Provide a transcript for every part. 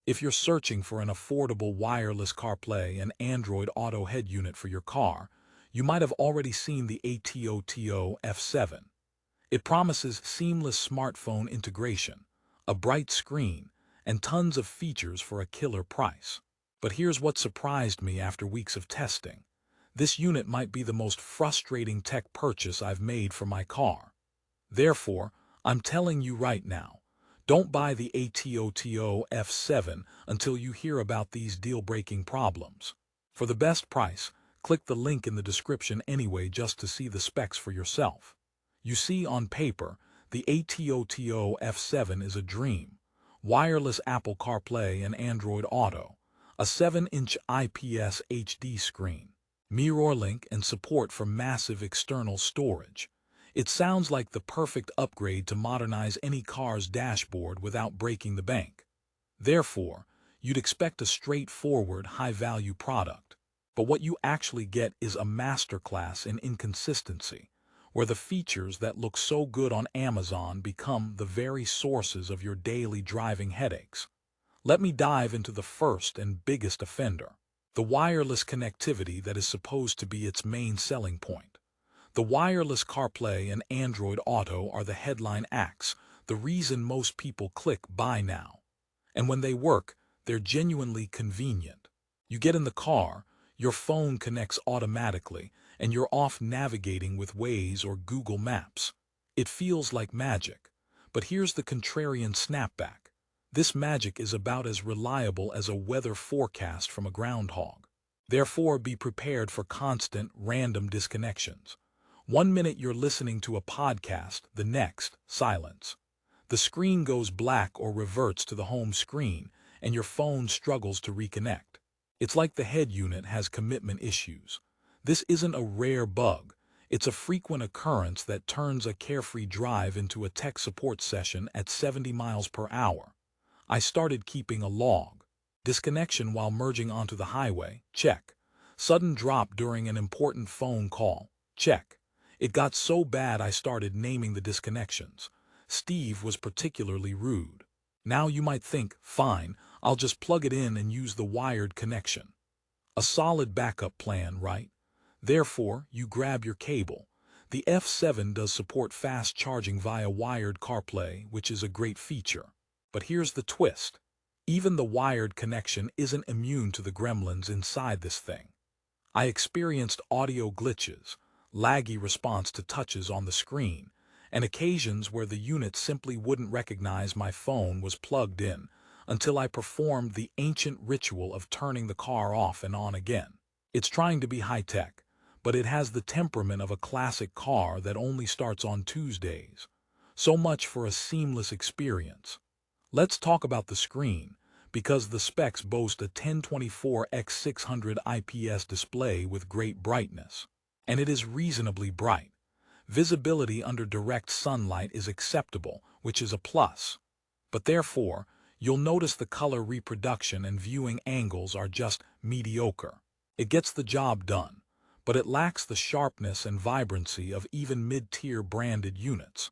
If you're searching for an affordable wireless CarPlay and Android Auto head unit for your car, you might have already seen the ATOTO F7. It promises seamless smartphone integration, a bright screen, and tons of features for a killer price. But here's what surprised me after weeks of testing. This unit might be the most frustrating tech purchase I've made for my car. Therefore, I'm telling you right now, don't buy the ATOTO F7 until you hear about these deal-breaking problems. For the best price, click the link in the description anyway just to see the specs for yourself. You see, on paper, the ATOTO F7 is a dream. Wireless Apple CarPlay and Android Auto, a 7-inch IPS HD screen, mirror link, and support for massive external storage. It sounds like the perfect upgrade to modernize any car's dashboard without breaking the bank. Therefore, you'd expect a straightforward, high-value product. But what you actually get is a masterclass in inconsistency, where the features that look so good on Amazon become the very sources of your daily driving headaches. Let me dive into the first and biggest offender, the wireless connectivity that is supposed to be its main selling point. The wireless CarPlay and Android Auto are the headline acts, the reason most people click buy now. And when they work, they're genuinely convenient. You get in the car, your phone connects automatically, and you're off navigating with Waze or Google Maps. It feels like magic. But here's the contrarian snapback. This magic is about as reliable as a weather forecast from a groundhog. Therefore, be prepared for constant, random disconnections. 1 minute you're listening to a podcast, the next, silence. The screen goes black or reverts to the home screen, and your phone struggles to reconnect. It's like the head unit has commitment issues. This isn't a rare bug. It's a frequent occurrence that turns a carefree drive into a tech support session at 70 miles per hour. I started keeping a log. Disconnection while merging onto the highway, check. Sudden drop during an important phone call, check. It got so bad I started naming the disconnections. Steve was particularly rude. Now you might think, fine, I'll just plug it in and use the wired connection. A solid backup plan, right? Therefore, you grab your cable. The F7 does support fast charging via wired CarPlay, which is a great feature. But here's the twist. Even the wired connection isn't immune to the gremlins inside this thing. I experienced audio glitches, laggy response to touches on the screen, and occasions where the unit simply wouldn't recognize my phone was plugged in until I performed the ancient ritual of turning the car off and on again. It's trying to be high-tech, but it has the temperament of a classic car that only starts on Tuesdays. So much for a seamless experience. Let's talk about the screen, because the specs boast a 1024x600 IPS display with great brightness. And it is reasonably bright. Visibility under direct sunlight is acceptable, which is a plus. But therefore, you'll notice the color reproduction and viewing angles are just mediocre. It gets the job done, but it lacks the sharpness and vibrancy of even mid-tier branded units.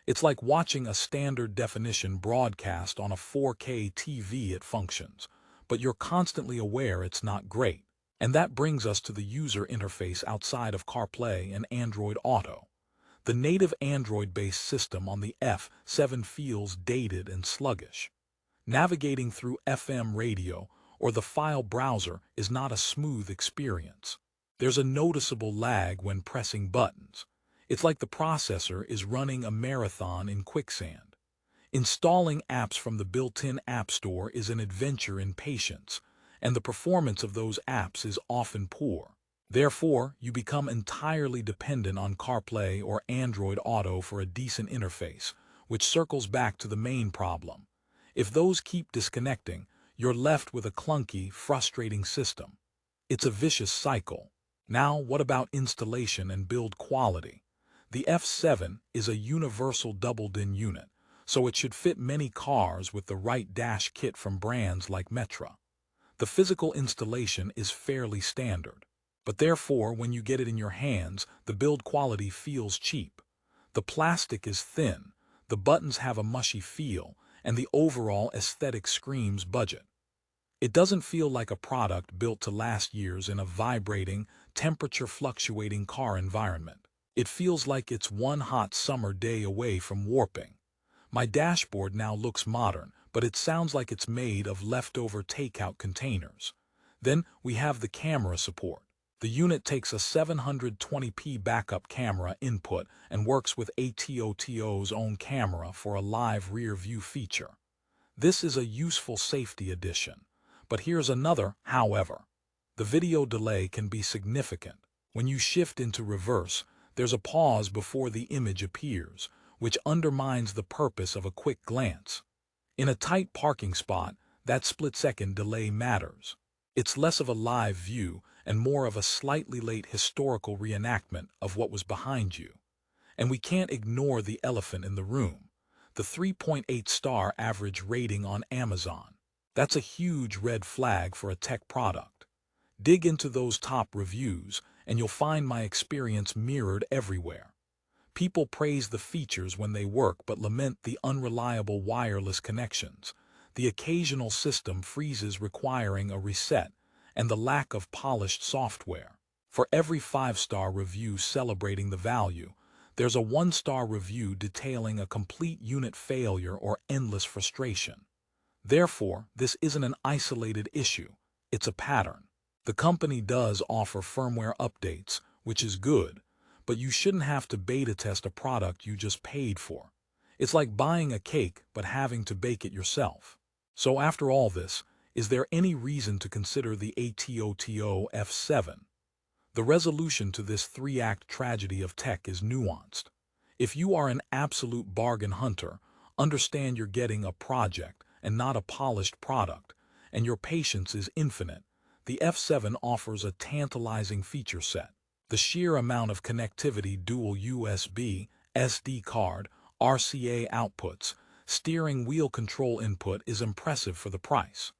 It's like watching a standard definition broadcast on a 4K TV. It functions, but you're constantly aware it's not great. And that brings us to the user interface outside of CarPlay and Android Auto. The native Android-based system on the F7 feels dated and sluggish. Navigating through FM radio or the file browser is not a smooth experience. There's a noticeable lag when pressing buttons. It's like the processor is running a marathon in quicksand. Installing apps from the built-in App Store is an adventure in patience, and the performance of those apps is often poor. Therefore, you become entirely dependent on CarPlay or Android Auto for a decent interface, which circles back to the main problem. If those keep disconnecting, you're left with a clunky, frustrating system. It's a vicious cycle. Now, what about installation and build quality? The F7 is a universal double-DIN unit, so it should fit many cars with the right dash kit from brands like Metra. The physical installation is fairly standard, but therefore when you get it in your hands, the build quality feels cheap. The plastic is thin, the buttons have a mushy feel, and the overall aesthetic screams budget. It doesn't feel like a product built to last years in a vibrating, temperature-fluctuating car environment. It feels like it's one hot summer day away from warping. My dashboard now looks modern, but it sounds like it's made of leftover takeout containers. Then we have the camera support. The unit takes a 720p backup camera input and works with ATOTO's own camera for a live rear view feature. This is a useful safety addition. But here's another however. The video delay can be significant. When you shift into reverse, there's a pause before the image appears, which undermines the purpose of a quick glance. In a tight parking spot, that split-second delay matters. It's less of a live view and more of a slightly late historical reenactment of what was behind you. And we can't ignore the elephant in the room, the 3.8-star average rating on Amazon. That's a huge red flag for a tech product. Dig into those top reviews, and you'll find my experience mirrored everywhere. People praise the features when they work but lament the unreliable wireless connections, the occasional system freezes requiring a reset, and the lack of polished software. For every 5-star review celebrating the value, there's a 1-star review detailing a complete unit failure or endless frustration. Therefore, this isn't an isolated issue, it's a pattern. The company does offer firmware updates, which is good, but you shouldn't have to beta test a product you just paid for. It's like buying a cake but having to bake it yourself. So after all this, is there any reason to consider the ATOTO F7? The resolution to this 3-act tragedy of tech is nuanced. If you are an absolute bargain hunter, understand you're getting a project and not a polished product, and your patience is infinite. The F7 offers a tantalizing feature set. The sheer amount of connectivity, dual USB, SD card, RCA outputs, steering wheel control input is impressive for the price.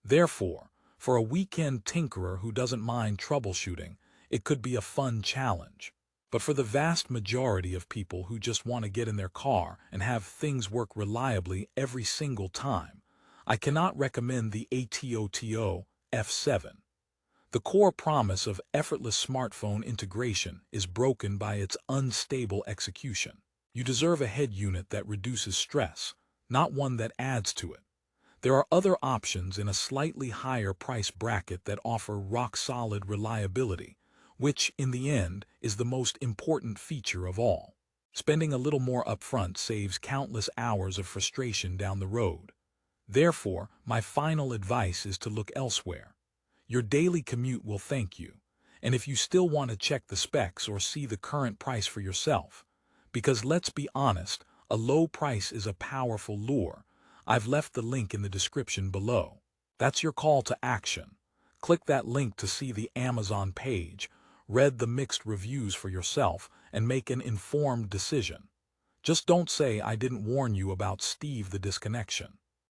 Therefore, for a weekend tinkerer who doesn't mind troubleshooting, it could be a fun challenge. But for the vast majority of people who just want to get in their car and have things work reliably every single time, I cannot recommend the ATOTO F7. The core promise of effortless smartphone integration is broken by its unstable execution. You deserve a head unit that reduces stress, not one that adds to it. There are other options in a slightly higher price bracket that offer rock-solid reliability, which, in the end, is the most important feature of all. Spending a little more upfront saves countless hours of frustration down the road. Therefore, my final advice is to look elsewhere. Your daily commute will thank you, and if you still want to check the specs or see the current price for yourself, because let's be honest, a low price is a powerful lure, I've left the link in the description below. That's your call to action. Click that link to see the Amazon page, read the mixed reviews for yourself, and make an informed decision. Just don't say I didn't warn you about Steve the disconnection.